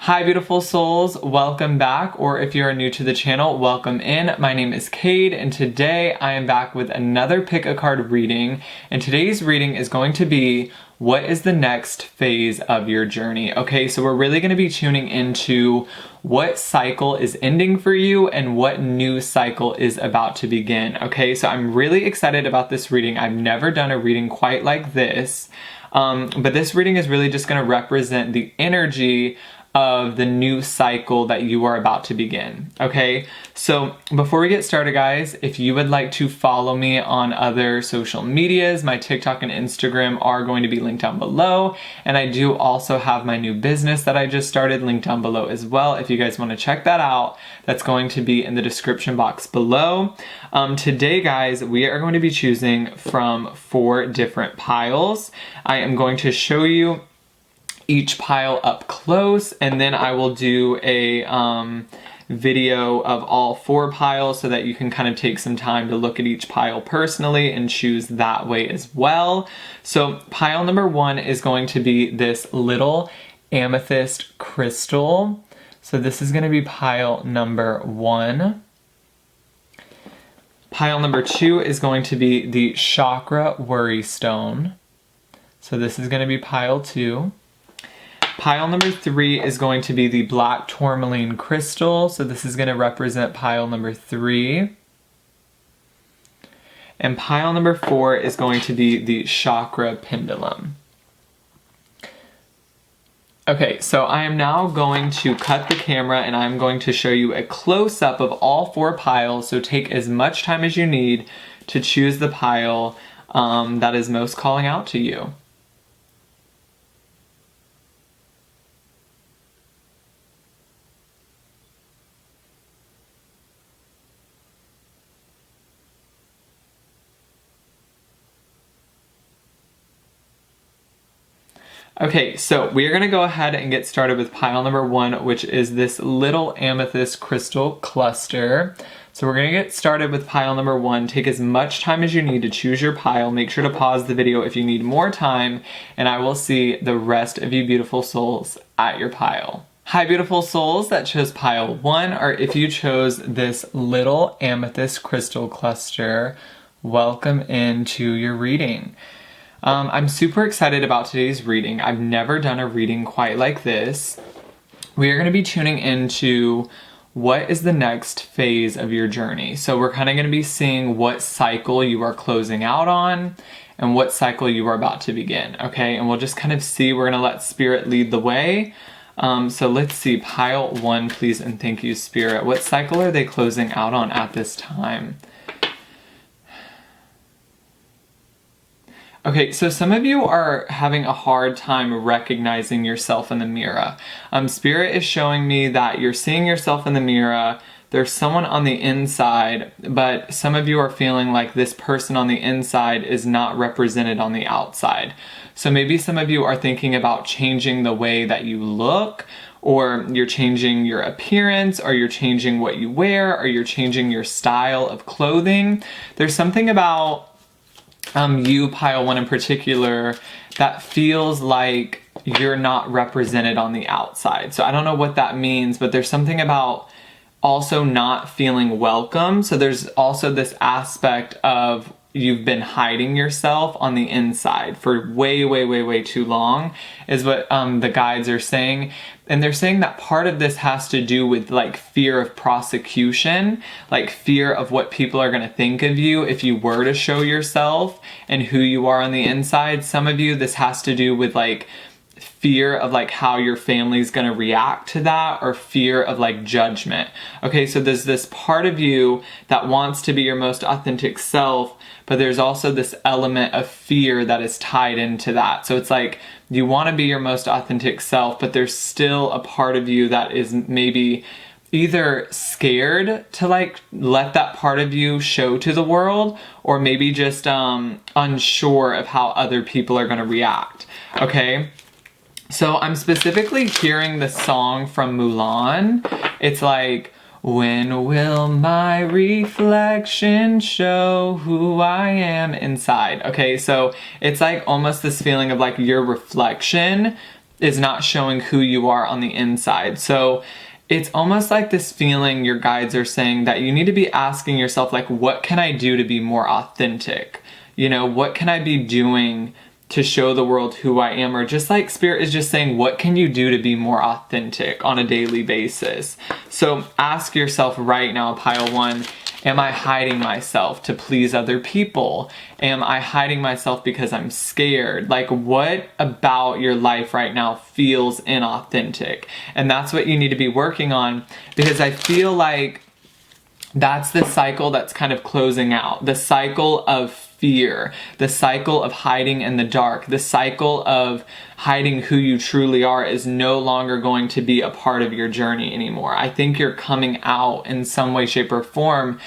Hi beautiful souls, welcome back, or if you are new to the channel, welcome in. My name is Cade, and today I am back with another pick a card reading, and today's reading is going to be what is the next phase of your journey. Okay, so we're really going to be tuning into what cycle is ending for you and what new cycle is about to begin. Okay, so I'm really excited about this reading. I've never done a reading quite like this, but this reading is really just going to represent the energy of the new cycle that you are about to begin. Okay, so before we get started, guys, if you would like to follow me on other social medias, my TikTok and Instagram are going to be linked down below, and I do also have my new business that I just started linked down below as well. If you guys want to check that out, that's going to be in the description box below. Today, guys, we are going to be choosing from 4 different piles. I am going to show you each pile up close, and then I will do a video of all 4 piles so that you can kind of take some time to look at each pile personally and choose that way as well. So pile number 1 is going to be this little amethyst crystal. So this is going to be pile number 1. Pile number 2 is going to be the chakra worry stone. So this is going to be pile 2. Pile number 3 is going to be the black tourmaline crystal, so this is going to represent pile number 3. And pile number 4 is going to be the chakra pendulum. Okay, so I am now going to cut the camera and I'm going to show you a close-up of all 4 piles, so take as much time as you need to choose the pile that is most calling out to you. Okay, so we are going to go ahead and get started with pile number 1, which is this little amethyst crystal cluster. So we're going to get started with pile number 1. Take as much time as you need to choose your pile. Make sure to pause the video if you need more time, and I will see the rest of you beautiful souls at your pile. Hi beautiful souls that chose pile 1, or if you chose this little amethyst crystal cluster, welcome into your reading. I'm super excited about today's reading. I've never done a reading quite like this. We are going to be tuning into what is the next phase of your journey. So we're kind of going to be seeing what cycle you are closing out on and what cycle you are about to begin. Okay, and we'll just kind of see. We're going to let Spirit lead the way. So let's see, pile 1, please, and thank you, Spirit. What cycle are they closing out on at this time? Okay, so some of you are having a hard time recognizing yourself in the mirror. Spirit is showing me that you're seeing yourself in the mirror. There's someone on the inside, but some of you are feeling like this person on the inside is not represented on the outside. So maybe some of you are thinking about changing the way that you look, or you're changing your appearance, or you're changing what you wear, or you're changing your style of clothing. There's something about you, pile 1 in particular, that feels like you're not represented on the outside. So I don't know what that means, but there's something about also not feeling welcome. So there's also this aspect of you've been hiding yourself on the inside for way too long, is what the guides are saying. And they're saying that part of this has to do with like fear of prosecution, like fear of what people are going to think of you if you were to show yourself and who you are on the inside. Some of you, this has to do with like fear of like how your family's going to react to that, or fear of like judgment. Okay, so there's this part of you that wants to be your most authentic self, but there's also this element of fear that is tied into that. So it's like you want to be your most authentic self, but there's still a part of you that is maybe either scared to like let that part of you show to the world, or maybe just unsure of how other people are going to react. Okay, so I'm specifically hearing the song from Mulan. It's like, when will my reflection show who I am inside? Okay, so it's like almost this feeling of like your reflection is not showing who you are on the inside. So it's almost like this feeling your guides are saying that you need to be asking yourself, like, what can I do to be more authentic? You know, what can I be doing to show the world who I am? Or just like Spirit is just saying, what can you do to be more authentic on a daily basis? So ask yourself right now, pile one, am I hiding myself to please other people? Am I hiding myself because I'm scared? Like, what about your life right now feels inauthentic? And that's what you need to be working on, because I feel like that's the cycle that's kind of closing out. The cycle of fear, the cycle of hiding in the dark, the cycle of hiding who you truly are is no longer going to be a part of your journey anymore. I think you're coming out in some way, shape, or form,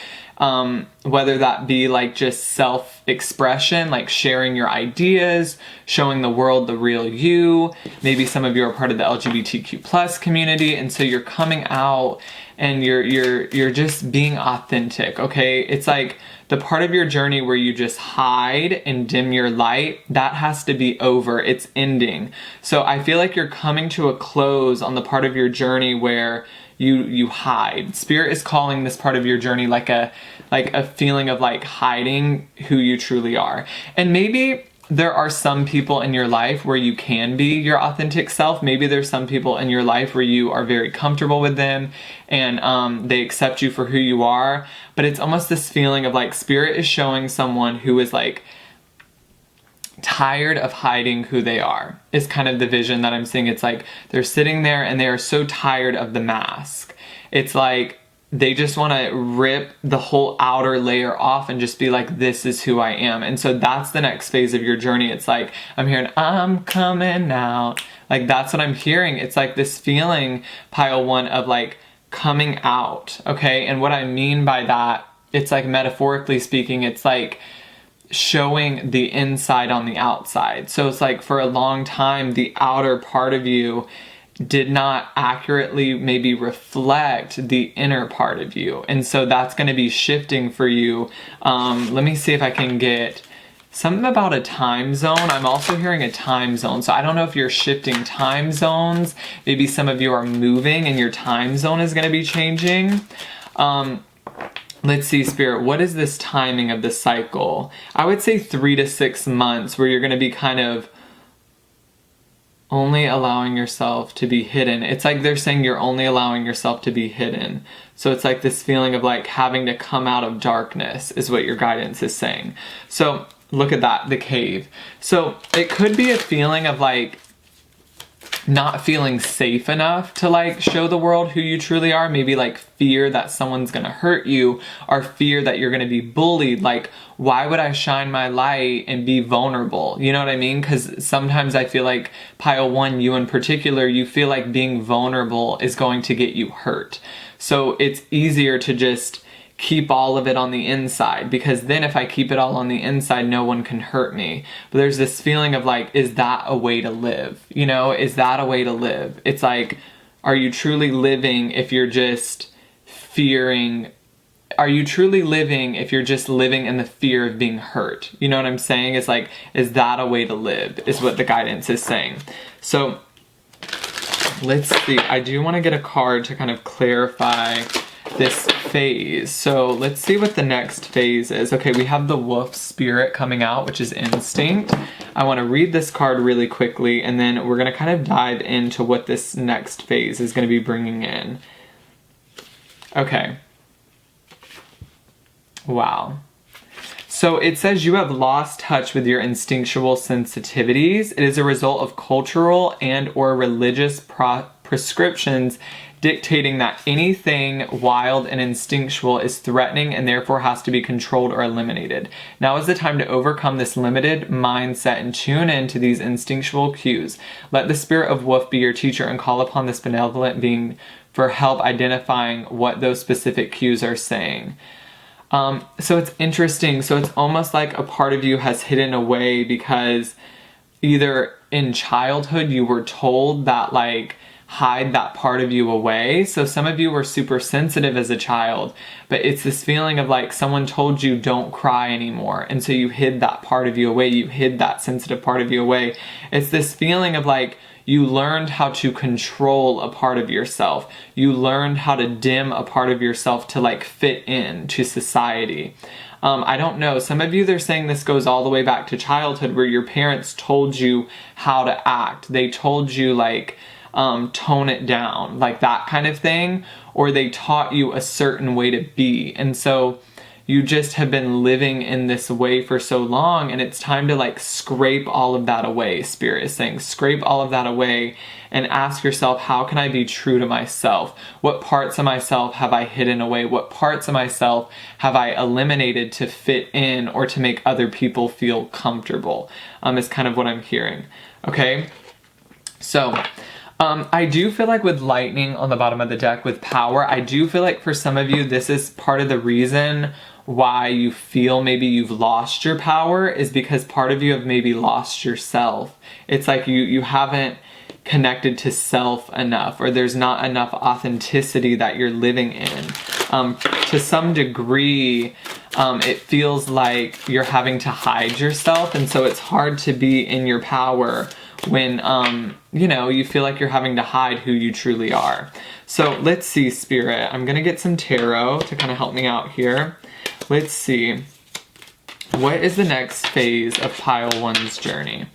whether that be like just self-expression, like sharing your ideas, showing the world the real you. Maybe some of you are part of the LGBTQ plus community, and so you're coming out and you're just being authentic, okay? It's like the part of your journey where you just hide and dim your light, that has to be over. It's ending. So I feel like you're coming to a close on the part of your journey where you hide. Spirit is calling this part of your journey like a feeling of like hiding who you truly are. And maybe there are some people in your life where you can be your authentic self. Maybe there's some people in your life where you are very comfortable with them and they accept you for who you are. But it's almost this feeling of like Spirit is showing someone who is like tired of hiding who they are, is kind of the vision that I'm seeing. It's like they're sitting there and they are so tired of the mask. It's like they just want to rip the whole outer layer off and just be like, this is who I am. And so that's the next phase of your journey. It's like, I'm hearing, I'm coming out. Like, that's what I'm hearing. It's like this feeling, pile one, of like coming out. Okay. And what I mean by that, it's like metaphorically speaking, it's like showing the inside on the outside. So it's like for a long time, the outer part of you did not accurately maybe reflect the inner part of you. And so that's going to be shifting for you. Let me see if I can get something about a time zone. I'm also hearing a time zone. So I don't know if you're shifting time zones. Maybe some of you are moving and your time zone is going to be changing. Let's see, Spirit, what is this timing of the cycle? I would say 3 to 6 months where you're going to be kind of only allowing yourself to be hidden. It's like they're saying you're only allowing yourself to be hidden. So it's like this feeling of like having to come out of darkness is what your guidance is saying. So look at that, the cave. So it could be a feeling of like not feeling safe enough to like show the world who you truly are. Maybe like fear that someone's gonna hurt you, or fear that you're gonna be bullied. Like, why would I shine my light and be vulnerable? You know what I mean? Because sometimes I feel like, pile one, you in particular, you feel like being vulnerable is going to get you hurt. So it's easier to just keep all of it on the inside, because then if I keep it all on the inside, no one can hurt me. But there's this feeling of like, is that a way to live? You know, is that a way to live? It's like, are you truly living if you're just fearing? Are you truly living if you're just living in the fear of being hurt? You know what I'm saying? It's like, is that a way to live? Is what the guidance is saying. So let's see. I do want to get a card to kind of clarify this phase. So let's see what the next phase is. Okay, we have the wolf spirit coming out, which is instinct. I want to read this card really quickly, and then we're going to kind of dive into what this next phase is going to be bringing in. Okay. Wow. So it says you have lost touch with your instinctual sensitivities. It is a result of cultural and or religious prescriptions dictating that anything wild and instinctual is threatening and therefore has to be controlled or eliminated. Now is the time to overcome this limited mindset and tune in to these instinctual cues. Let the spirit of wolf be your teacher and call upon this benevolent being for help identifying what those specific cues are saying. So it's interesting. So it's almost like a part of you has hidden away because either in childhood you were told that like hide that part of you away. So some of you were super sensitive as a child, but it's this feeling of like someone told you don't cry anymore. And so you hid that part of you away. You hid that sensitive part of you away. It's this feeling of like You learned how to control a part of yourself. You learned how to dim a part of yourself to like fit in to society. I don't know. Some of you, they're saying this goes all the way back to childhood where your parents told you how to act. They told you like, tone it down, like that kind of thing, or they taught you a certain way to be. And so you just have been living in this way for so long, and it's time to like scrape all of that away. Spirit is saying, scrape all of that away and ask yourself, how can I be true to myself? What parts of myself have I hidden away? What parts of myself have I eliminated to fit in or to make other people feel comfortable? Is kind of what I'm hearing. Okay. So, I do feel like with lightning on the bottom of the deck with power, I do feel like for some of you, this is part of the reason why you feel maybe you've lost your power, is because part of you have maybe lost yourself. It's like you haven't connected to self enough, or there's not enough authenticity that you're living in. To some degree, it feels like you're having to hide yourself, and so it's hard to be in your power when, you feel like you're having to hide who you truly are. So let's see, Spirit. I'm going to get some tarot to kind of help me out here. Let's see. What is the next phase of pile one's journey?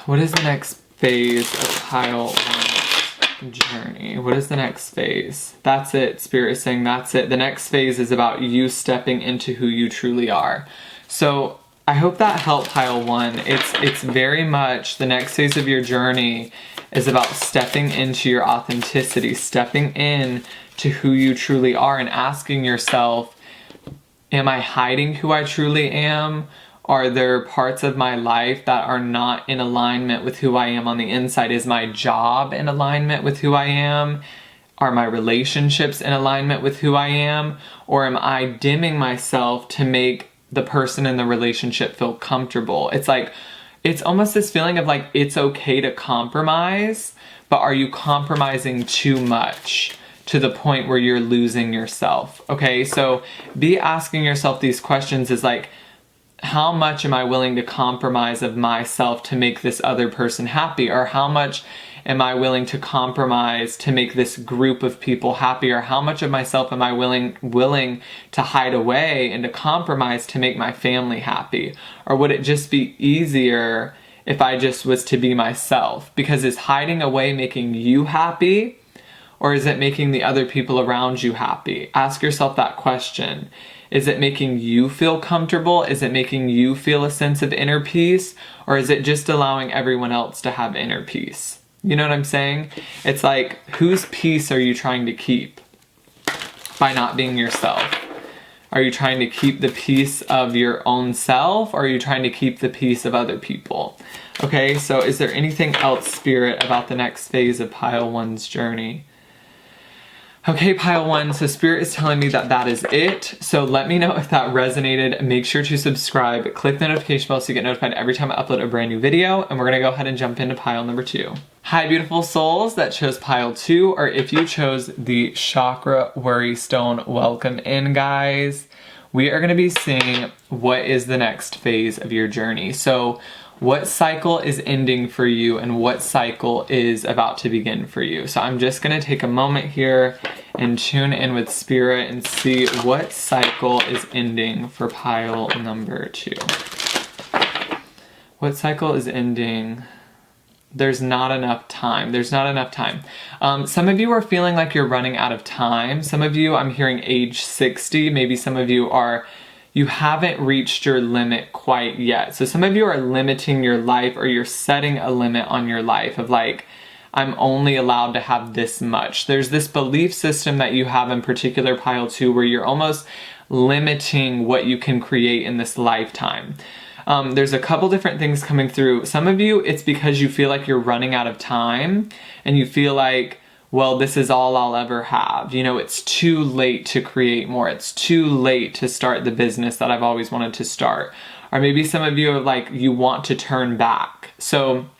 What is the next phase of pile one's journey? What is the next phase? That's it. Spirit is saying that's it. The next phase is about you stepping into who you truly are. So I hope that helped pile one. It's very much the next phase of your journey is about stepping into your authenticity, stepping in to who you truly are, and asking yourself, am I hiding who I truly am? Are there parts of my life that are not in alignment with who I am on the inside? Is my job in alignment with who I am? Are my relationships in alignment with who I am? Or am I dimming myself to make the person in the relationship feel comfortable? It's like, it's almost this feeling of like, it's okay to compromise, but are you compromising too much to the point where you're losing yourself? Okay, so be asking yourself these questions is like, how much am I willing to compromise of myself to make this other person happy? Or how much am I willing to compromise to make this group of people happy? Or how much of myself am I willing to hide away and to compromise to make my family happy? Or would it just be easier if I just was to be myself? Because is hiding away making you happy? Or is it making the other people around you happy? Ask yourself that question. Is it making you feel comfortable? Is it making you feel a sense of inner peace? Or is it just allowing everyone else to have inner peace? You know what I'm saying? It's like, whose peace are you trying to keep by not being yourself? Are you trying to keep the peace of your own self, or are you trying to keep the peace of other people? Okay, so is there anything else, Spirit, about the next phase of pile one's journey? Okay, pile one, so Spirit is telling me that that is it. So let me know if that resonated. Make sure to subscribe, click the notification bell so you get notified every time I upload a brand new video, and we're gonna go ahead and jump into pile number 2. Hi, beautiful souls that chose pile 2, or if you chose the chakra worry stone, welcome in, guys. We are gonna be seeing what is the next phase of your journey. So what cycle is ending for you and what cycle is about to begin for you. So I'm just going to take a moment here and tune in with Spirit and see what cycle is ending for pile number 2. What cycle is ending? There's not enough time. There's not enough time. Some of you are feeling like you're running out of time. Some of you, I'm hearing age 60. Maybe some of you you haven't reached your limit quite yet. So some of you are limiting your life, or you're setting a limit on your life of like, I'm only allowed to have this much. There's this belief system that you have in particular, pile 2, where you're almost limiting what you can create in this lifetime. There's a couple different things coming through. Some of you, it's because you feel like you're running out of time and you feel like, well, this is all I'll ever have. You know, it's too late to create more. It's too late to start the business that I've always wanted to start. Or maybe some of you are like, you want to turn back. So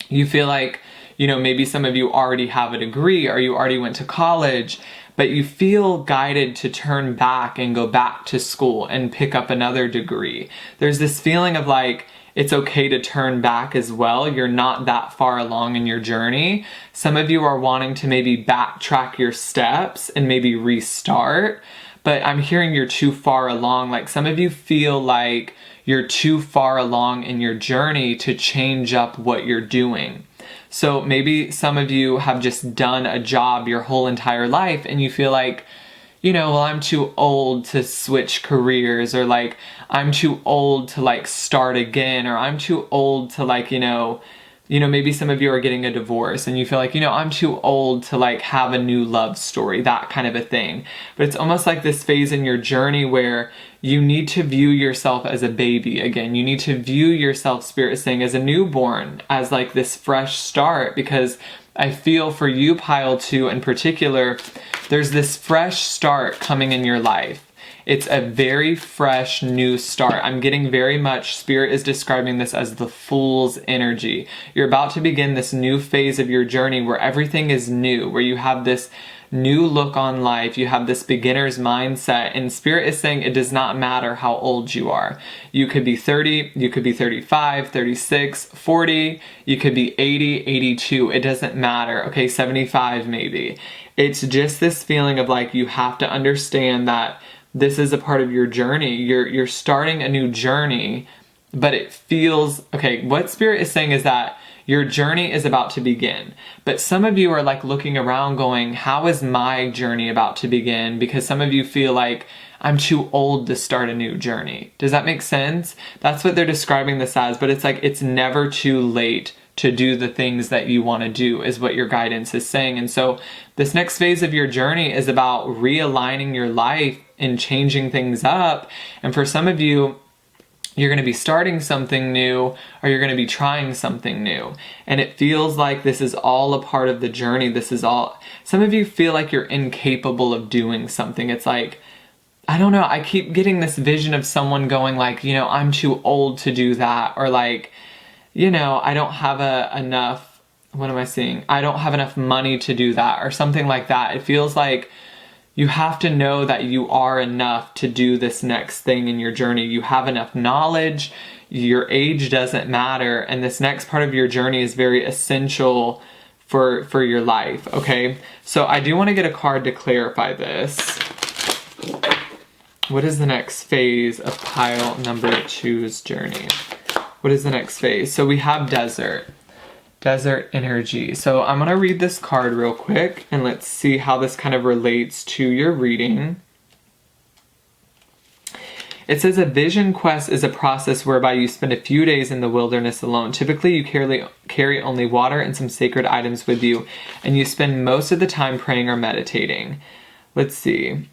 you feel like, you know, maybe some of you already have a degree or you already went to college, but you feel guided to turn back and go back to school and pick up another degree. There's this feeling of like, it's okay to turn back as well. You're not that far along in your journey. Some of you are wanting to maybe backtrack your steps and maybe restart, but I'm hearing you're too far along. Like some of you feel like you're too far along in your journey to change up what you're doing. So maybe some of you have just done a job your whole entire life and you feel like, well, I'm too old to switch careers, or like, I'm too old to like start again, or I'm too old to like, maybe some of you are getting a divorce and you feel like, I'm too old to like have a new love story, that kind of a thing. But it's almost like this phase in your journey where you need to view yourself as a baby again. You need to view yourself, Spirit is saying, as a newborn, as like this fresh start, because I feel for you, Pile 2 in particular, there's this fresh start coming in your life. It's a very fresh new start. I'm getting very much, Spirit is describing this as the Fool's energy. You're about to begin this new phase of your journey where everything is new, where you have this new look on life, you have this beginner's mindset, and Spirit is saying it does not matter how old you are. You could be 30, you could be 35, 36, 40, you could be 80, 82, it doesn't matter, okay, 75 maybe. It's just this feeling of like, you have to understand that this is a part of your journey. You're starting a new journey, but it feels, okay, what Spirit is saying is that your journey is about to begin. But some of you are like looking around going, how is my journey about to begin? Because some of you feel like, I'm too old to start a new journey. Does that make sense? That's what they're describing this as, but it's like, it's never too late to do the things that you want to do, is what your guidance is saying. And so this next phase of your journey is about realigning your life and changing things up. And for some of you, you're going to be starting something new, or you're going to be trying something new. And it feels like this is all a part of the journey. This is all, some of you feel like you're incapable of doing something. It's like, I don't know, I keep getting this vision of someone going like, I'm too old to do that, or like, I don't have enough, what am I seeing? I don't have enough money to do that, or something like that. It feels like you have to know that you are enough to do this next thing in your journey. You have enough knowledge, your age doesn't matter, and this next part of your journey is very essential for your life, okay? So I do want to get a card to clarify this. What is the next phase of pile number 2's journey? What is the next phase? So we have desert energy. So I'm going to read this card real quick and let's see how this kind of relates to your reading. It says a vision quest is a process whereby you spend a few days in the wilderness alone. Typically you carry only water and some sacred items with you, and you spend most of the time praying or meditating. Let's see.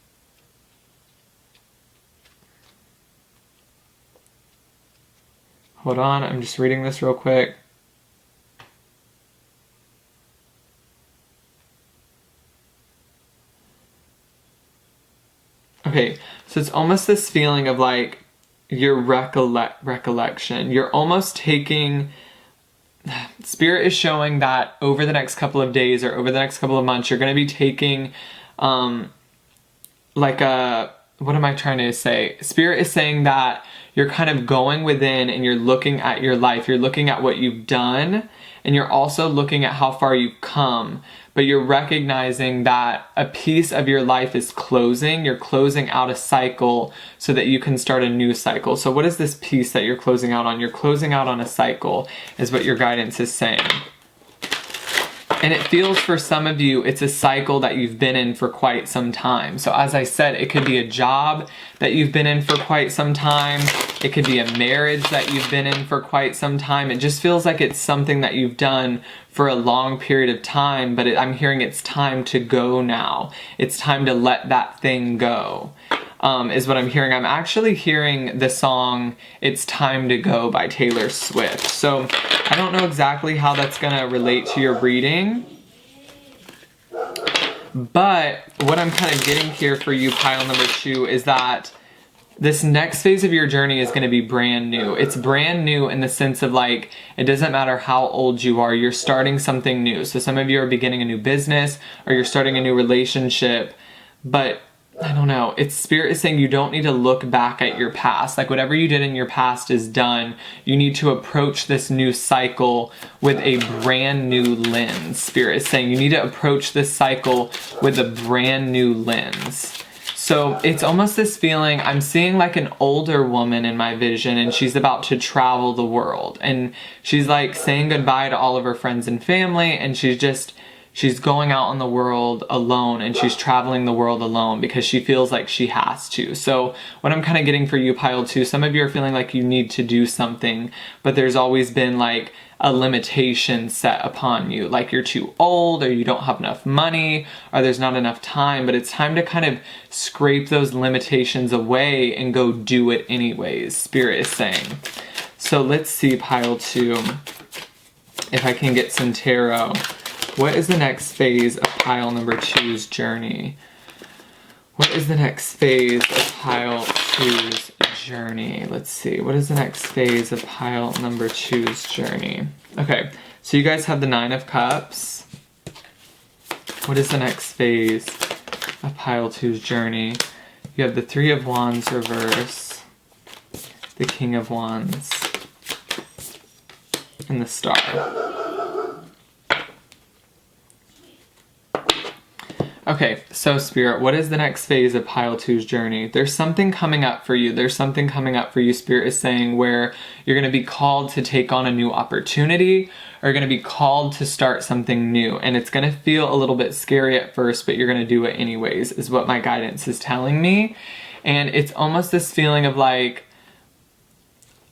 Hold on, I'm just reading this real quick. Okay, so it's almost this feeling of like your recollection. You're almost taking, Spirit is showing that over the next couple of days or over the next couple of months, you're going to be taking like a, what am I trying to say? Spirit is saying that you're kind of going within and you're looking at your life. You're looking at what you've done, and you're also looking at how far you've come. But you're recognizing that a piece of your life is closing. You're closing out a cycle so that you can start a new cycle. So what is this piece that you're closing out on? You're closing out on a cycle, is what your guidance is saying. And it feels for some of you, it's a cycle that you've been in for quite some time. So as I said, it could be a job that you've been in for quite some time. It could be a marriage that you've been in for quite some time. It just feels like it's something that you've done for a long period of time, but I'm hearing it's time to go now. It's time to let that thing go. Is what I'm hearing. I'm actually hearing the song It's Time to Go by Taylor Swift. So I don't know exactly how that's going to relate to your reading, but what I'm kind of getting here for you, pile number 2, is that this next phase of your journey is going to be brand new. It's brand new in the sense of like, it doesn't matter how old you are, you're starting something new. So some of you are beginning a new business, or you're starting a new relationship. but I don't know. It's Spirit is saying you don't need to look back at your past. Like whatever you did in your past is done. You need to approach this new cycle with a brand new lens. Spirit is saying you need to approach this cycle with a brand new lens. So it's almost this feeling, I'm seeing like an older woman in my vision, and she's about to travel the world. And she's like saying goodbye to all of her friends and family, and she's going out in the world alone, and she's traveling the world alone because she feels like she has to. So what I'm kind of getting for you, pile 2, some of you are feeling like you need to do something, but there's always been like a limitation set upon you. Like you're too old, or you don't have enough money, or there's not enough time, but it's time to kind of scrape those limitations away and go do it anyways, Spirit is saying. So let's see, pile 2, if I can get some tarot. What is the next phase of pile number 2's journey? What is the next phase of pile 2's journey? Let's see. What is the next phase of pile number 2's journey? Okay, so you guys have the 9 of Cups. What is the next phase of pile 2's journey? You have the 3 of Wands reverse, the King of Wands, and the Star. Okay, so Spirit, what is the next phase of pile 2's journey? There's something coming up for you. There's something coming up for you, Spirit is saying, where you're going to be called to take on a new opportunity, or you're going to be called to start something new. And it's going to feel a little bit scary at first, but you're going to do it anyways, is what my guidance is telling me. And it's almost this feeling of like,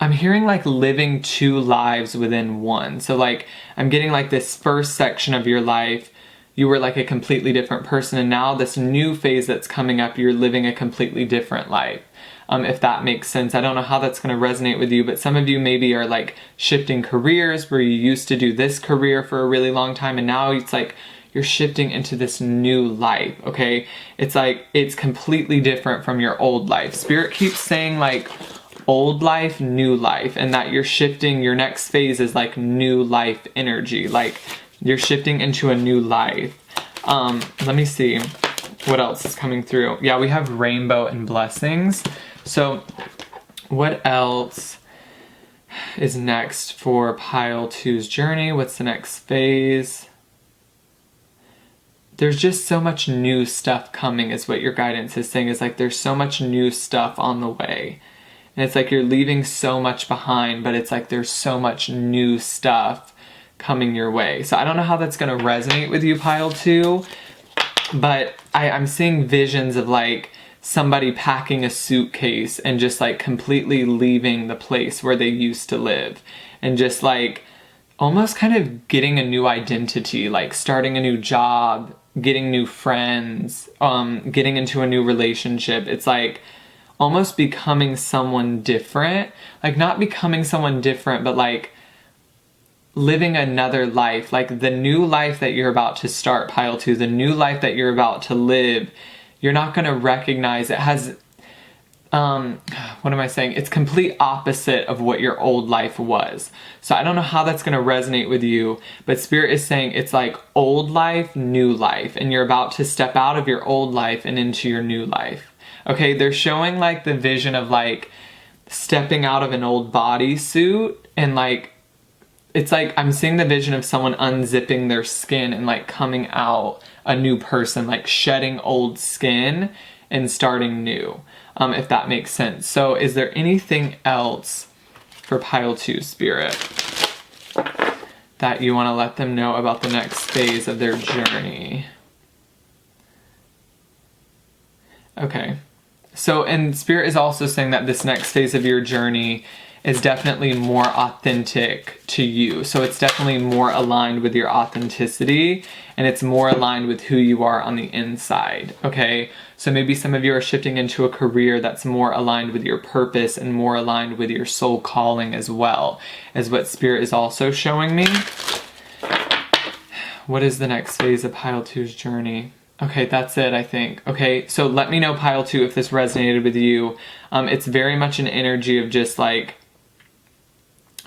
I'm hearing like living 2 lives within one. So like, I'm getting like this first section of your life, you were like a completely different person, and now this new phase that's coming up, you're living a completely different life. If that makes sense. I don't know how that's going to resonate with you, but some of you maybe are like shifting careers where you used to do this career for a really long time, and now it's like you're shifting into this new life, okay? It's like it's completely different from your old life. Spirit keeps saying like old life, new life, and that you're shifting, your next phase is like new life energy, like you're shifting into a new life. Let me see what else is coming through. Yeah, we have rainbow and blessings. So what else is next for pile 2's journey? What's the next phase? There's just so much new stuff coming is what your guidance is saying. Is like there's so much new stuff on the way. And it's like you're leaving so much behind, but it's like there's so much new stuff coming your way. So I don't know how that's going to resonate with you, pile 2, but I'm seeing visions of like somebody packing a suitcase and just like completely leaving the place where they used to live, and just like almost kind of getting a new identity, like starting a new job, getting new friends, getting into a new relationship. It's like almost becoming someone different, like not becoming someone different, but like living another life, like the new life that you're about to start, pile 2, the new life that you're about to live, you're not going to recognize it has, what am I saying? It's complete opposite of what your old life was. So I don't know how that's going to resonate with you, but Spirit is saying it's like old life, new life, and you're about to step out of your old life and into your new life. Okay, they're showing like the vision of like stepping out of an old bodysuit, and like it's like I'm seeing the vision of someone unzipping their skin and like coming out a new person, like shedding old skin and starting new, if that makes sense. So is there anything else for pile 2, Spirit, that you want to let them know about the next phase of their journey? Okay. So, and Spirit is also saying that this next phase of your journey is definitely more authentic to you. So it's definitely more aligned with your authenticity, and it's more aligned with who you are on the inside, okay? So maybe some of you are shifting into a career that's more aligned with your purpose and more aligned with your soul calling as well, is what Spirit is also showing me. What is the next phase of pile 2's journey? Okay, that's it, I think. Okay, so let me know, pile 2, if this resonated with you. It's very much an energy of just like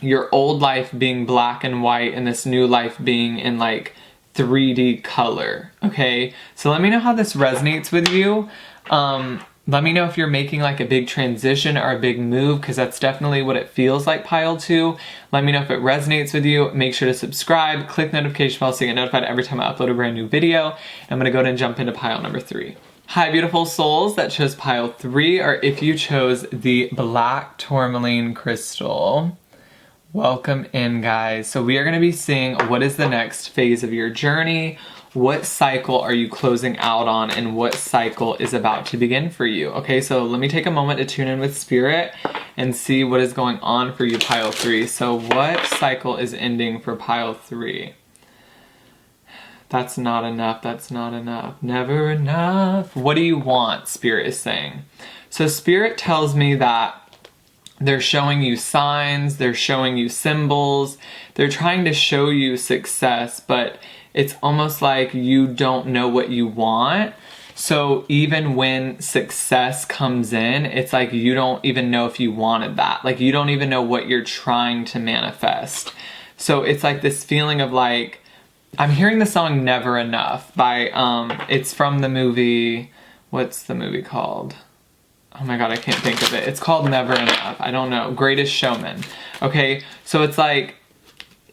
your old life being black and white and this new life being in like 3D color, okay? So let me know how this resonates with you. Let me know if you're making like a big transition or a big move, because that's definitely what it feels like, pile 2. Let me know if it resonates with you. Make sure to subscribe, click the notification bell so you get notified every time I upload a brand new video. I'm gonna go ahead and jump into pile number 3. Hi, beautiful souls that chose pile 3, or if you chose the black tourmaline crystal, welcome in, guys. So we are going to be seeing what is the next phase of your journey, what cycle are you closing out on, and what cycle is about to begin for you. Okay, so let me take a moment to tune in with spirit and see what is going on for you, pile 3. So what cycle is ending for pile 3? That's not enough. That's not enough. Never enough. What do you want? Spirit is saying. So Spirit tells me that they're showing you signs, they're showing you symbols, they're trying to show you success, but it's almost like you don't know what you want. So even when success comes in, it's like you don't even know if you wanted that. Like you don't even know what you're trying to manifest. So it's like this feeling of like, I'm hearing the song Never Enough by, it's from the movie, what's the movie called? Oh my god, I can't think of it. It's called Never Enough. I don't know. Greatest Showman. Okay, so it's like,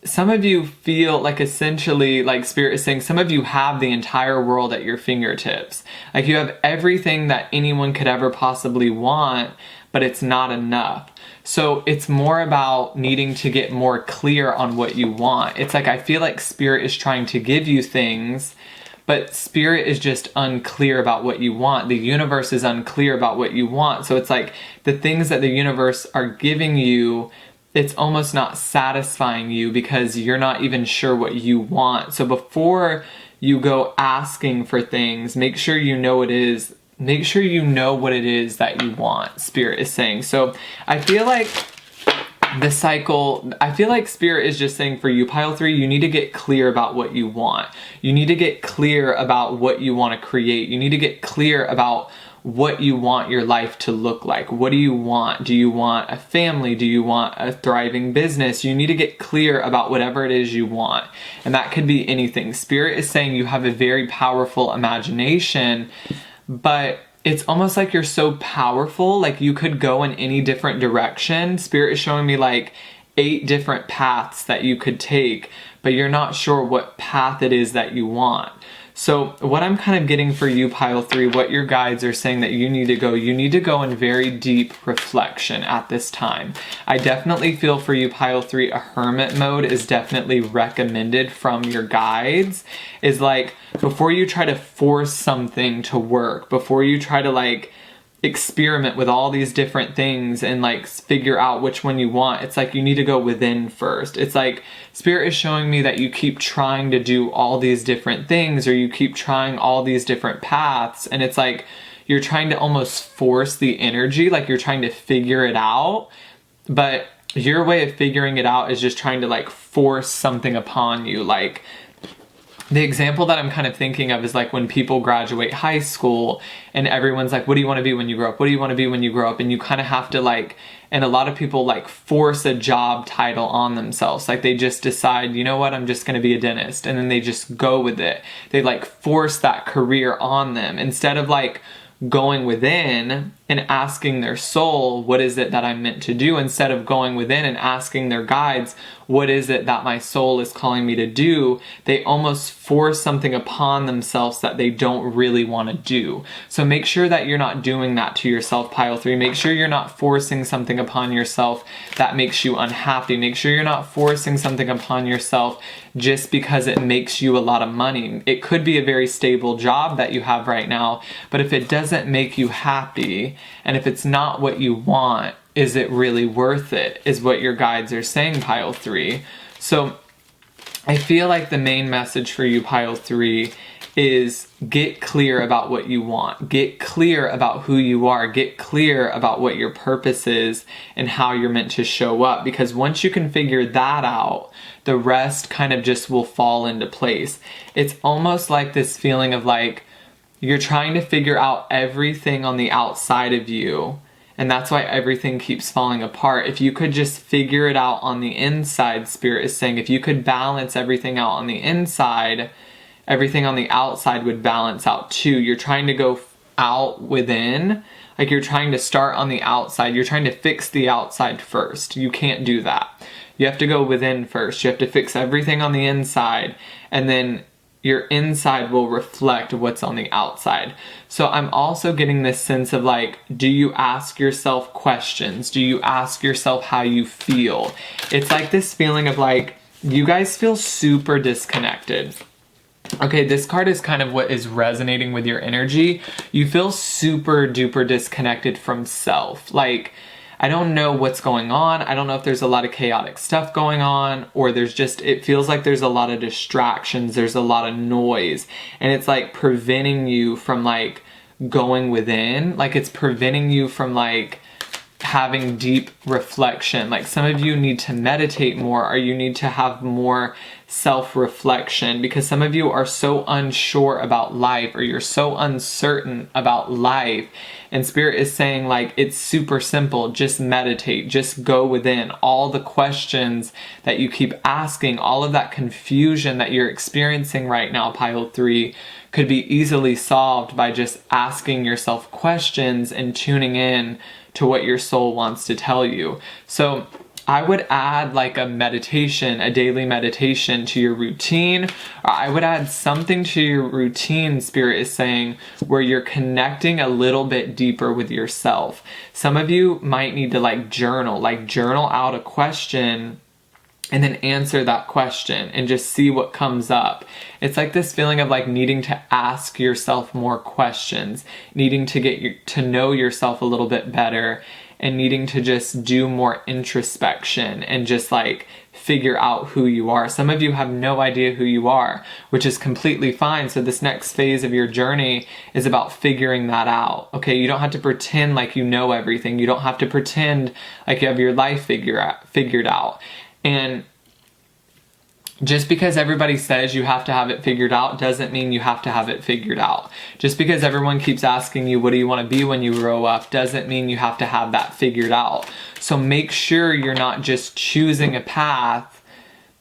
some of you feel like essentially, like Spirit is saying, some of you have the entire world at your fingertips. Like you have everything that anyone could ever possibly want, but it's not enough. So it's more about needing to get more clear on what you want. It's like I feel like Spirit is trying to give you things, but Spirit is just unclear about what you want. The universe is unclear about what you want. So it's like the things that the universe are giving you, it's almost not satisfying you because you're not even sure what you want. So before you go asking for things, make sure you know what it is. Make sure you know what it is that you want, Spirit is saying. So I feel like the cycle, I feel like Spirit is just saying for you, pile 3, you need to get clear about what you want. You need to get clear about what you want to create. You need to get clear about what you want your life to look like. What do you want? Do you want a family? Do you want a thriving business? You need to get clear about whatever it is you want. And that could be anything. Spirit is saying you have a very powerful imagination, but it's almost like you're so powerful, like you could go in any different direction. Spirit is showing me like 8 different paths that you could take, but you're not sure what path it is that you want. So what I'm kind of getting for you, pile 3, what your guides are saying that you need to go in very deep reflection at this time. I definitely feel for you, pile 3, a hermit mode is definitely recommended from your guides. Is like, before you try to force something to work, before you try to like experiment with all these different things and like figure out which one you want, it's like you need to go within first. It's like Spirit is showing me that you keep trying to do all these different things, or you keep trying all these different paths, and it's like you're trying to almost force the energy, like you're trying to figure it out, but your way of figuring it out is just trying to like force something upon you. Like the example that I'm kind of thinking of is like when people graduate high school and everyone's like, what do you want to be when you grow up? What do you want to be when you grow up? And you kind of have to like, and a lot of people like force a job title on themselves. Like they just decide, you know what, I'm just going to be a dentist. And then they just go with it. They like force that career on them instead of like going within and asking their soul, what is it that I'm meant to do? Instead of going within and asking their guides, what is it that my soul is calling me to do? They almost force something upon themselves that they don't really want to do. So make sure that you're not doing that to yourself, pile 3. Make sure you're not forcing something upon yourself that makes you unhappy. Make sure you're not forcing something upon yourself just because it makes you a lot of money. It could be a very stable job that you have right now, but if it doesn't make you happy, and if it's not what you want, is it really worth it? Is what your guides are saying, pile 3. So I feel like the main message for you, pile 3, is get clear about what you want. Get clear about who you are. Get clear about what your purpose is and how you're meant to show up. Because once you can figure that out, the rest kind of just will fall into place. It's almost like this feeling of like you're trying to figure out everything on the outside of you, and that's why everything keeps falling apart. If you could just figure it out on the inside, Spirit is saying, if you could balance everything out on the inside, everything on the outside would balance out too. You're trying to go out within, like you're trying to start on the outside. You're trying to fix the outside first. You can't do that. You have to go within first. You have to fix everything on the inside, and then your inside will reflect what's on the outside. So I'm also getting this sense of like, do you ask yourself questions? Do you ask yourself how you feel? It's like this feeling of like, you guys feel super disconnected. Okay, this card is kind of what is resonating with your energy. You feel super duper disconnected from self. Like, I don't know what's going on. I don't know if there's a lot of chaotic stuff going on, or there's just, it feels like there's a lot of distractions. There's a lot of noise, and it's like preventing you from like going within. Like it's preventing you from like having deep reflection. Like some of you need to meditate more, or you need to have more self-reflection, because some of you are so unsure about life, or you're so uncertain about life. And Spirit is saying like, it's super simple. Just meditate, just go within. All the questions that you keep asking, all of that confusion that you're experiencing right now, pile 3, could be easily solved by just asking yourself questions and tuning in to what your soul wants to tell you. So I would add like a meditation, a daily meditation to your routine. I would add something to your routine, Spirit is saying, where you're connecting a little bit deeper with yourself. Some of you might need to like journal out a question and then answer that question and just see what comes up. It's like this feeling of like needing to ask yourself more questions, needing to get to know yourself a little bit better, and needing to just do more introspection and just like figure out who you are. Some of you have no idea who you are, which is completely fine. So this next phase of your journey is about figuring that out. Okay, you don't have to pretend like you know everything. You don't have to pretend like you have your life figured out. And just because everybody says you have to have it figured out doesn't mean you have to have it figured out. Just because everyone keeps asking you, what do you want to be when you grow up, doesn't mean you have to have that figured out. So make sure you're not just choosing a path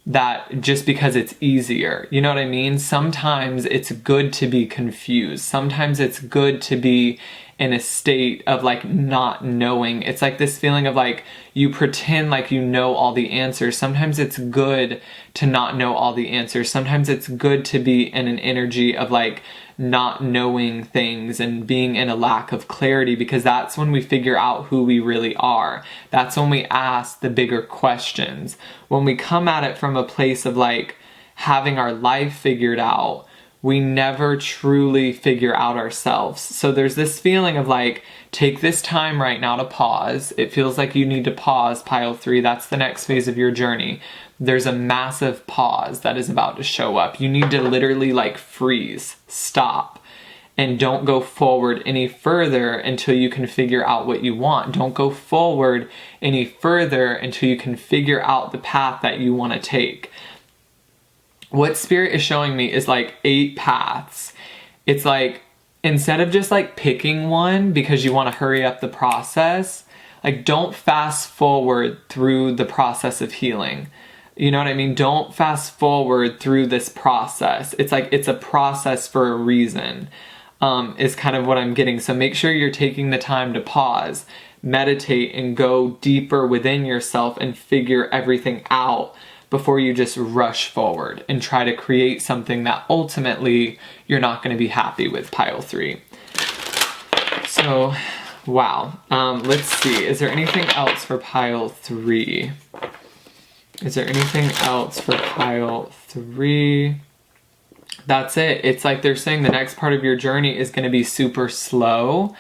that just because it's easier. You know what I mean? Sometimes it's good to be confused. Sometimes it's good to be in a state of like not knowing. It's like this feeling of like you pretend like you know all the answers. Sometimes it's good to not know all the answers. Sometimes it's good to be in an energy of like not knowing things and being in a lack of clarity, because that's when we figure out who we really are. That's when we ask the bigger questions. When we come at it from a place of like having our life figured out, we never truly figure out ourselves. So there's this feeling of like, take this time right now to pause. It feels like you need to pause, pile 3. That's the next phase of your journey. There's a massive pause that is about to show up. You need to literally like freeze, stop, and don't go forward any further until you can figure out what you want. Don't go forward any further until you can figure out the path that you want to take. What Spirit is showing me is like 8 paths. It's like, instead of just like picking one because you want to hurry up the process, like don't fast forward through the process of healing. You know what I mean? Don't fast forward through this process. It's like, it's a process for a reason, is kind of what I'm getting. So make sure you're taking the time to pause, meditate, and go deeper within yourself and figure everything out before you just rush forward and try to create something that ultimately you're not going to be happy with, pile 3. So, wow. Let's see. Is there anything else for pile 3? Is there anything else for pile 3? That's it. It's like they're saying the next part of your journey is going to be super slow,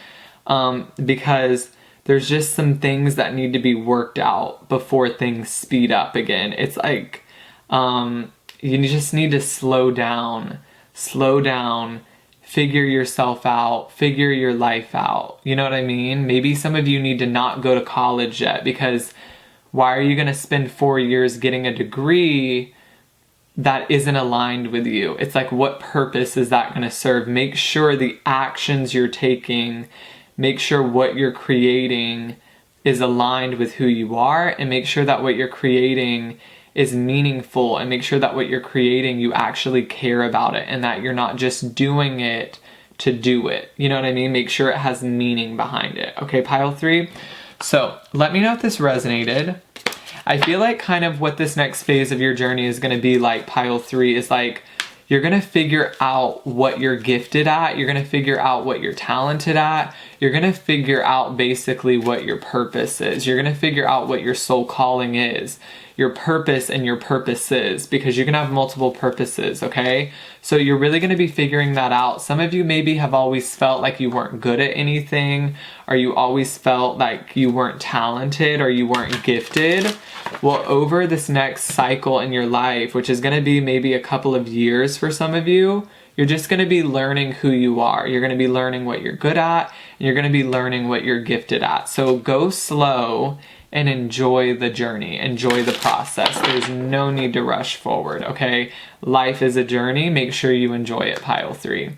because there's just some things that need to be worked out before things speed up again. It's like, you just need to slow down, figure yourself out, figure your life out. You know what I mean? Maybe some of you need to not go to college yet, because why are you going to spend 4 years getting a degree that isn't aligned with you? It's like, what purpose is that going to serve? Make sure the actions you're taking, make sure what you're creating is aligned with who you are, and make sure that what you're creating is meaningful, and make sure that what you're creating, you actually care about it and that you're not just doing it to do it. You know what I mean? Make sure it has meaning behind it. Okay, pile 3. So let me know if this resonated. I feel like kind of what this next phase of your journey is going to be like, pile 3, is like you're going to figure out what you're gifted at. You're going to figure out what you're talented at. You're going to figure out basically what your purpose is. You're going to figure out what your soul calling is, your purpose and your purposes, because you can have multiple purposes, okay? So you're really going to be figuring that out. Some of you maybe have always felt like you weren't good at anything, or you always felt like you weren't talented or you weren't gifted. Well, over this next cycle in your life, which is going to be maybe a couple of years for some of you, you're just going to be learning who you are. You're going to be learning what you're good at, and you're going to be learning what you're gifted at. So go slow and enjoy the journey. Enjoy the process. There's no need to rush forward, okay? Life is a journey. Make sure you enjoy it, pile 3.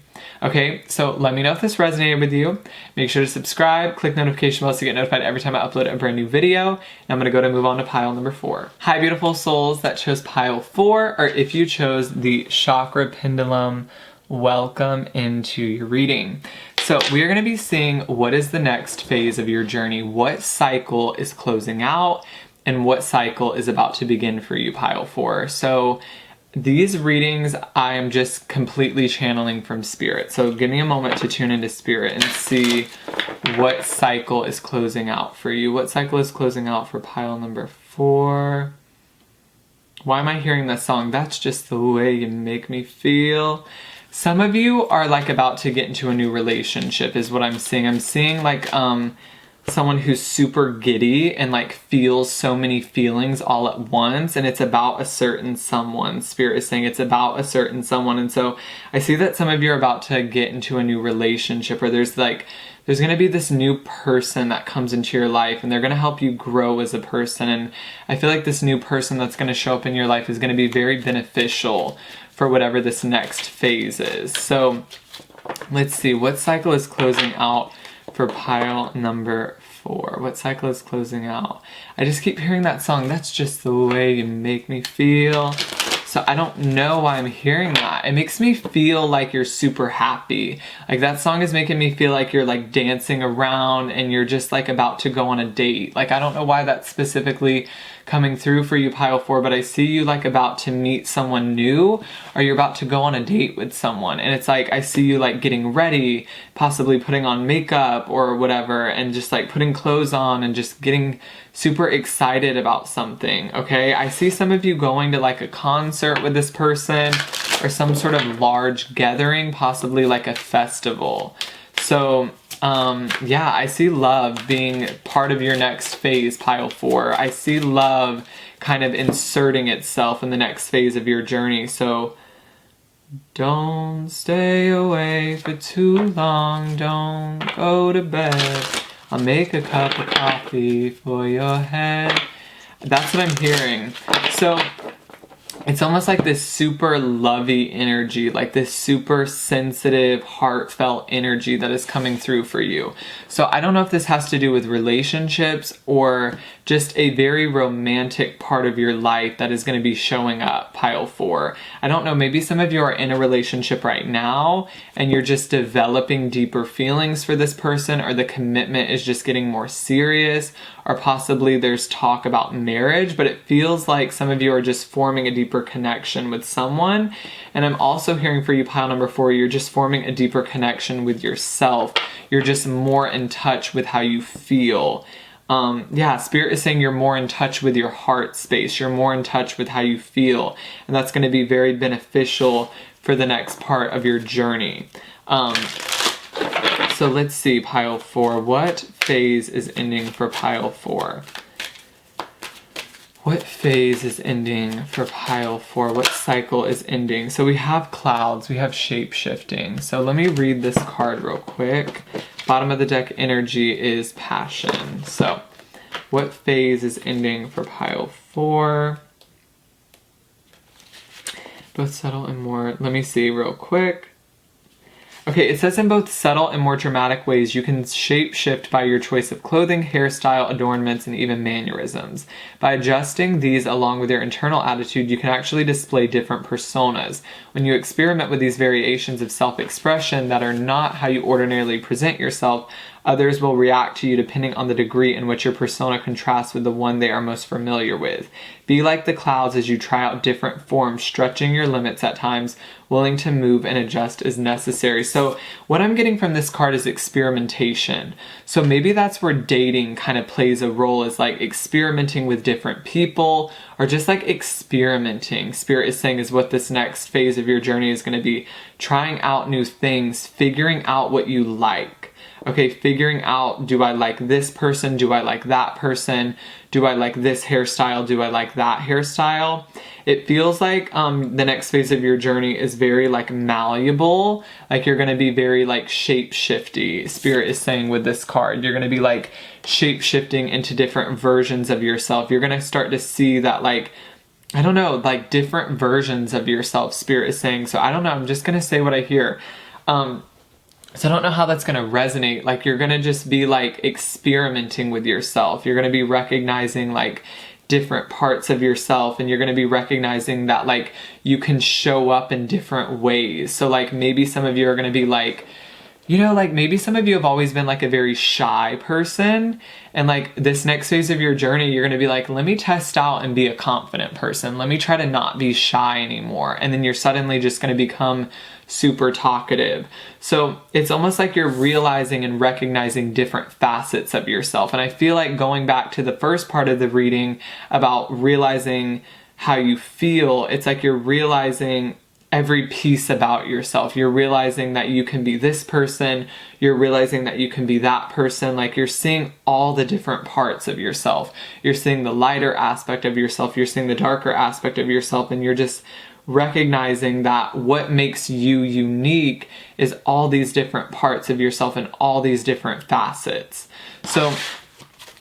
Okay, so let me know if this resonated with you. Make sure to subscribe, click notification bells to get notified every time I upload a brand new video. And I'm going to move on to pile number 4. Hi, beautiful souls that chose pile 4, or if you chose the chakra pendulum, welcome into your reading. So we are going to be seeing what is the next phase of your journey, what cycle is closing out, and what cycle is about to begin for you, pile 4. So these readings, I am just completely channeling from spirit. So give me a moment to tune into spirit and see what cycle is closing out for you. What cycle is closing out for pile number 4? Why am I hearing this song? That's just the way you make me feel. Some of you are like about to get into a new relationship is what I'm seeing. I'm seeing like someone who's super giddy and like feels so many feelings all at once, and it's about a certain someone. Spirit is saying it's about a certain someone. And so I see that some of you are about to get into a new relationship, or there's going to be this new person that comes into your life, and they're going to help you grow as a person. And I feel like this new person that's going to show up in your life is going to be very beneficial for whatever this next phase is. So let's see, what cycle is closing out for pile number 4? What cycle is closing out? I just keep hearing that song, that's just the way you make me feel. So I don't know why I'm hearing that. It makes me feel like you're super happy. Like that song is making me feel like you're like dancing around and you're just like about to go on a date. Like I don't know why that's specifically coming through for you, pile 4, but I see you like about to meet someone new, or you're about to go on a date with someone. And it's like I see you like getting ready, possibly putting on makeup or whatever, and just like putting clothes on and just getting super excited about something, okay? I see some of you going to like a concert with this person, or some sort of large gathering, possibly like a festival. So yeah, I see love being part of your next phase, pile 4. I see love kind of inserting itself in the next phase of your journey. So don't stay away for too long, don't go to bed. I'll make a cup of coffee for your head. That's what I'm hearing. So it's almost like this super lovey energy, like this super sensitive, heartfelt energy that is coming through for you. So I don't know if this has to do with relationships or just a very romantic part of your life that is going to be showing up, pile 4. I don't know, maybe some of you are in a relationship right now and you're just developing deeper feelings for this person, or the commitment is just getting more serious, or possibly there's talk about marriage, but it feels like some of you are just forming a deeper connection with someone. And I'm also hearing for you, pile number 4, you're just forming a deeper connection with yourself. You're just more in touch with how you feel. Yeah, Spirit is saying you're more in touch with your heart space. You're more in touch with how you feel. And that's going to be very beneficial for the next part of your journey. So let's see, pile 4. What phase is ending for pile 4? What phase is ending for pile 4? What cycle is ending? So we have clouds, we have shape-shifting. So let me read this card real quick. Bottom of the deck energy is passion. So what phase is ending for pile 4? Both subtle and more. Let me see real quick. Okay, it says in both subtle and more dramatic ways, you can shape shift by your choice of clothing, hairstyle, adornments, and even mannerisms. By adjusting these along with your internal attitude, you can actually display different personas. When you experiment with these variations of self-expression that are not how you ordinarily present yourself, others will react to you depending on the degree in which your persona contrasts with the one they are most familiar with. Be like the clouds as you try out different forms, stretching your limits at times, willing to move and adjust as necessary. So what I'm getting from this card is experimentation. So maybe that's where dating kind of plays a role, is like experimenting with different people, or just like experimenting. Spirit is saying is what this next phase of your journey is going to be. Trying out new things, figuring out what you like. Okay, figuring out, do I like this person? Do I like that person? Do I like this hairstyle? Do I like that hairstyle? It feels like the next phase of your journey is very like malleable. Like you're going to be very like shape-shifty. Spirit is saying with this card, you're going to be like shape-shifting into different versions of yourself. You're going to start to see that like, I don't know, like different versions of yourself, Spirit is saying. So I don't know, I'm just going to say what I hear. So I don't know how that's going to resonate. Like you're going to just be like experimenting with yourself. You're going to be recognizing like different parts of yourself, and you're going to be recognizing that like you can show up in different ways. So like maybe some of you are going to be like, you know, like maybe some of you have always been like a very shy person, and like this next phase of your journey, you're going to be like, let me test out and be a confident person. Let me try to not be shy anymore. And then you're suddenly just going to become super talkative. So it's almost like you're realizing and recognizing different facets of yourself. And I feel like going back to the first part of the reading about realizing how you feel, it's like you're realizing every piece about yourself. You're realizing that you can be this person. You're realizing that you can be that person. Like you're seeing all the different parts of yourself. You're seeing the lighter aspect of yourself. You're seeing the darker aspect of yourself. And you're just recognizing that what makes you unique is all these different parts of yourself and all these different facets. So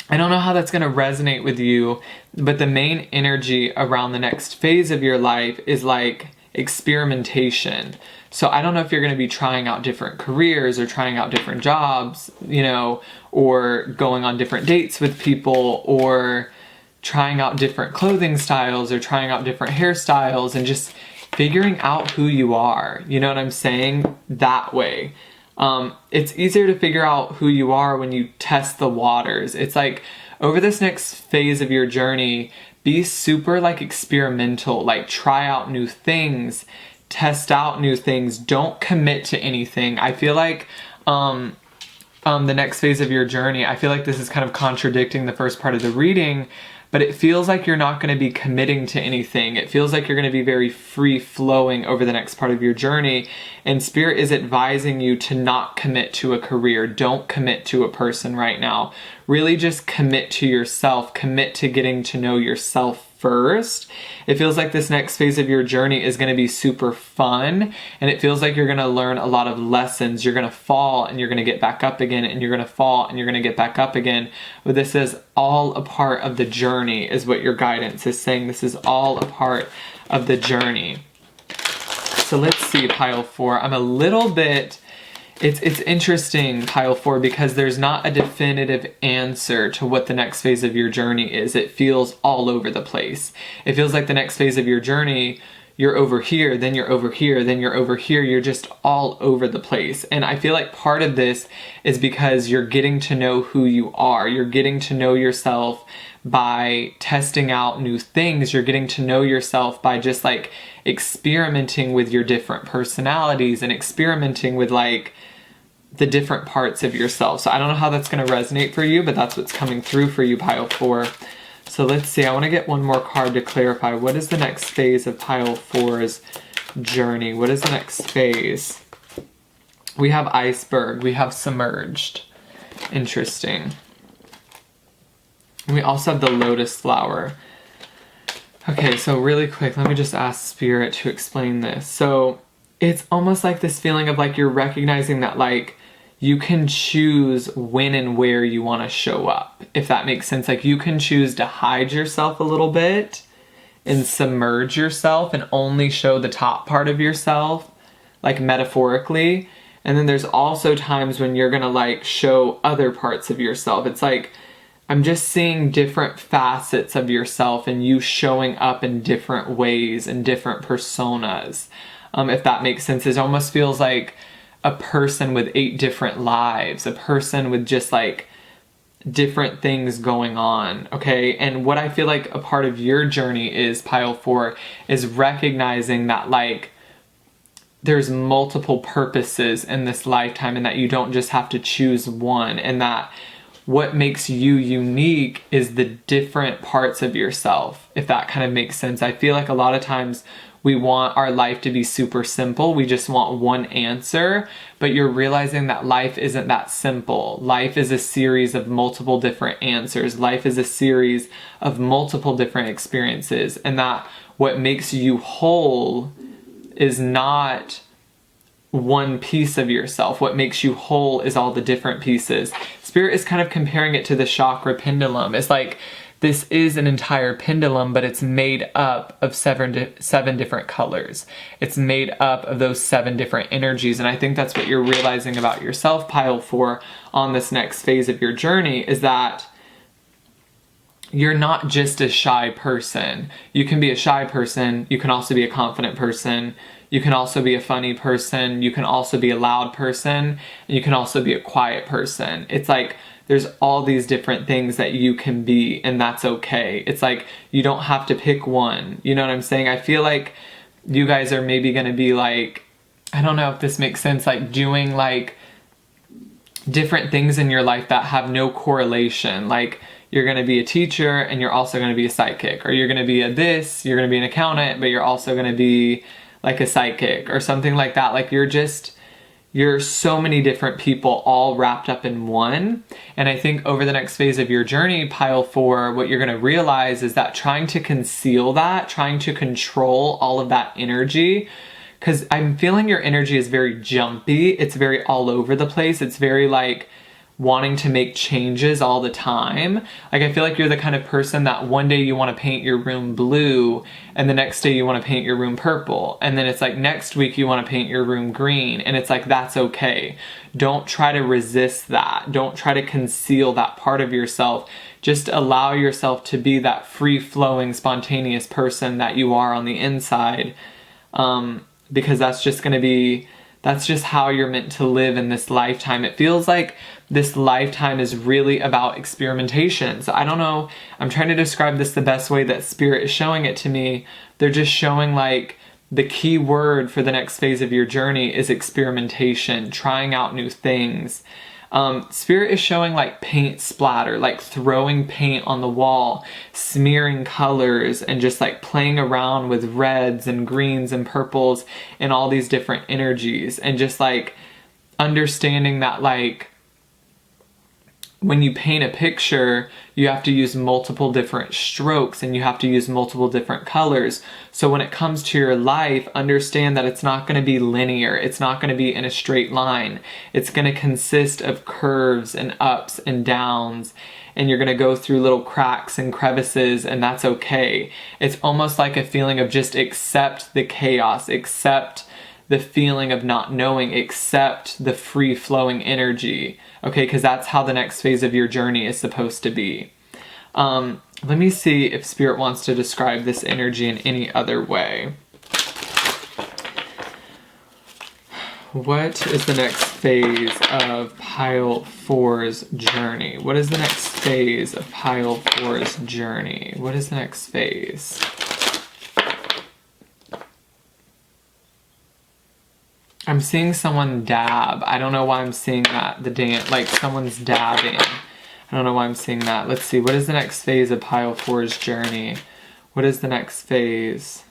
I don't know how that's going to resonate with you, but the main energy around the next phase of your life is like experimentation. So I don't know if you're going to be trying out different careers or trying out different jobs, you know, or going on different dates with people, or trying out different clothing styles or trying out different hairstyles, and just figuring out who you are. You know what I'm saying? That way. It's easier to figure out who you are when you test the waters. It's like over this next phase of your journey, be super like experimental, like try out new things, test out new things. Don't commit to anything. I feel like the next phase of your journey, I feel like this is kind of contradicting the first part of the reading, but it feels like you're not going to be committing to anything. It feels like you're going to be very free-flowing over the next part of your journey, and Spirit is advising you to not commit to a career. Don't commit to a person right now. Really just commit to yourself. Commit to getting to know yourself first. It feels like this next phase of your journey is going to be super fun, and it feels like you're going to learn a lot of lessons. You're going to fall and you're going to get back up again, and you're going to fall and you're going to get back up again. But this is all a part of the journey, is what your guidance is saying. This is all a part of the journey. So let's see, pile 4. I'm a little bit... It's interesting, pile 4, because there's not a definitive answer to what the next phase of your journey is. It feels all over the place. It feels like the next phase of your journey, you're over here, then you're over here, then you're over here. You're just all over the place. And I feel like part of this is because you're getting to know who you are. You're getting to know yourself by testing out new things. You're getting to know yourself by just like experimenting with your different personalities and experimenting with like the different parts of yourself. So I don't know how that's going to resonate for you, but that's what's coming through for you, pile 4. So let's see. I want to get one more card to clarify. What is the next phase of pile 4's journey? What is the next phase? We have iceberg. We have submerged. Interesting. And we also have the lotus flower. Okay, so really quick, let me just ask Spirit to explain this. So it's almost like this feeling of like you're recognizing that like you can choose when and where you want to show up, if that makes sense. Like you can choose to hide yourself a little bit and submerge yourself and only show the top part of yourself, like metaphorically. And then there's also times when you're gonna like show other parts of yourself. It's like, I'm just seeing different facets of yourself and you showing up in different ways and different personas. If that makes sense. It almost feels like a person with 8 different lives, a person with just like different things going on, okay? And what I feel like a part of your journey is, pile 4, is recognizing that like there's multiple purposes in this lifetime and that you don't just have to choose one, and that what makes you unique is the different parts of yourself, if that kind of makes sense. I feel like a lot of times we want our life to be super simple. We just want one answer, but you're realizing that life isn't that simple. Life is a series of multiple different answers. Life is a series of multiple different experiences, and that what makes you whole is not one piece of yourself. What makes you whole is all the different pieces. Spirit is kind of comparing it to the chakra pendulum. It's like this is an entire pendulum, but it's made up of seven different colors. It's made up of those 7 different energies. And I think that's what you're realizing about yourself, pile 4, on this next phase of your journey, is that you're not just a shy person. You can be a shy person. You can also be a confident person. You can also be a funny person. You can also be a loud person. And you can also be a quiet person. It's like there's all these different things that you can be, and that's okay. It's like you don't have to pick one. You know what I'm saying? I feel like you guys are maybe going to be like, I don't know if this makes sense, like doing like different things in your life that have no correlation. Like you're going to be a teacher and you're also going to be a psychic, or you're going to be a this, you're going to be an accountant, but you're also going to be like a psychic or something like that. Like you're so many different people all wrapped up in one. And I think over the next phase of your journey, pile 4, what you're going to realize is that trying to conceal that, trying to control all of that energy, because I'm feeling your energy is very jumpy. It's very all over the place. It's very like wanting to make changes all the time. Like I feel like you're the kind of person that one day you want to paint your room blue and the next day you want to paint your room purple, and then it's like next week you want to paint your room green, and it's like that's okay. Don't try to resist that. Don't try to conceal that part of yourself. Just allow yourself to be that free-flowing, spontaneous person that you are on the inside, because that's just how you're meant to live in this lifetime. It feels like this lifetime is really about experimentation. So I don't know, I'm trying to describe this the best way that Spirit is showing it to me. They're just showing like the key word for the next phase of your journey is experimentation, trying out new things. Spirit is showing like paint splatter, like throwing paint on the wall, smearing colors, and just like playing around with reds and greens and purples and all these different energies, and just like understanding that like when you paint a picture, you have to use multiple different strokes and you have to use multiple different colors. So when it comes to your life, understand that it's not going to be linear. It's not going to be in a straight line. It's going to consist of curves and ups and downs, and you're going to go through little cracks and crevices, and that's okay. It's almost like a feeling of just accept the chaos, accept the feeling of not knowing, accept the free-flowing energy, okay? Because that's how the next phase of your journey is supposed to be. Let me see if Spirit wants to describe this energy in any other way. What is the next phase of pile 4's journey? What is the next phase of pile 4's journey? What is the next phase? I'm seeing someone dab. I don't know why I'm seeing that. The dance, like someone's dabbing. I don't know why I'm seeing that. Let's see. What is the next phase of pile 4's journey? What is the next phase?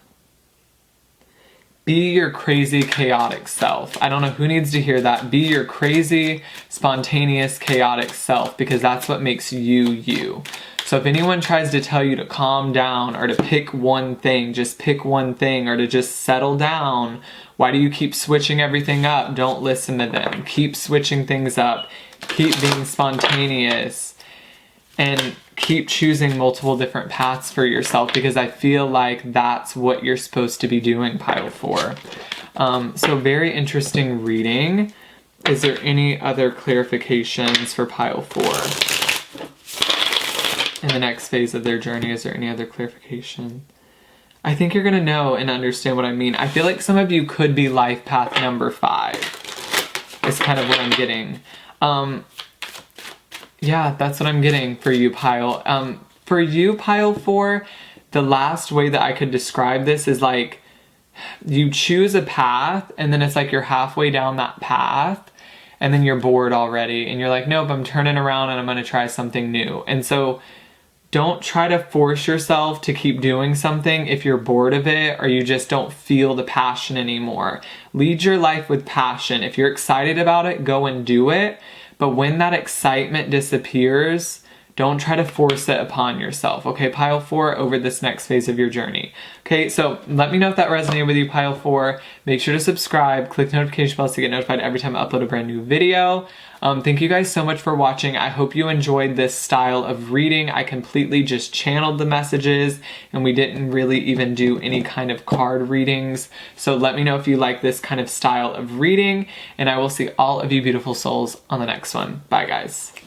Be your crazy, chaotic self. I don't know who needs to hear that. Be your crazy, spontaneous, chaotic self, because that's what makes you, you. So if anyone tries to tell you to calm down or to pick one thing, just pick one thing, or to just settle down, why do you keep switching everything up? Don't listen to them. Keep switching things up. Keep being spontaneous. And keep choosing multiple different paths for yourself, because I feel like that's what you're supposed to be doing, pile 4. So very interesting reading. Is there any other clarifications for pile 4? In the next phase of their journey, is there any other clarification? I think you're gonna know and understand what I mean. I feel like some of you could be life path number 5. Is kind of what I'm getting. Yeah, that's what I'm getting for you, pile. For you, pile 4, the last way that I could describe this is like you choose a path and then it's like you're halfway down that path and then you're bored already and you're like, nope, I'm turning around and I'm gonna try something new. And so don't try to force yourself to keep doing something if you're bored of it or you just don't feel the passion anymore. Lead your life with passion. If you're excited about it, go and do it. But when that excitement disappears, don't try to force it upon yourself. Okay, pile 4, over this next phase of your journey. Okay, so let me know if that resonated with you, pile 4. Make sure to subscribe, click the notification bells to get notified every time I upload a brand new video. Thank you guys so much for watching. I hope you enjoyed this style of reading. I completely just channeled the messages and we didn't really even do any kind of card readings. So let me know if you like this kind of style of reading and I will see all of you beautiful souls on the next one. Bye guys.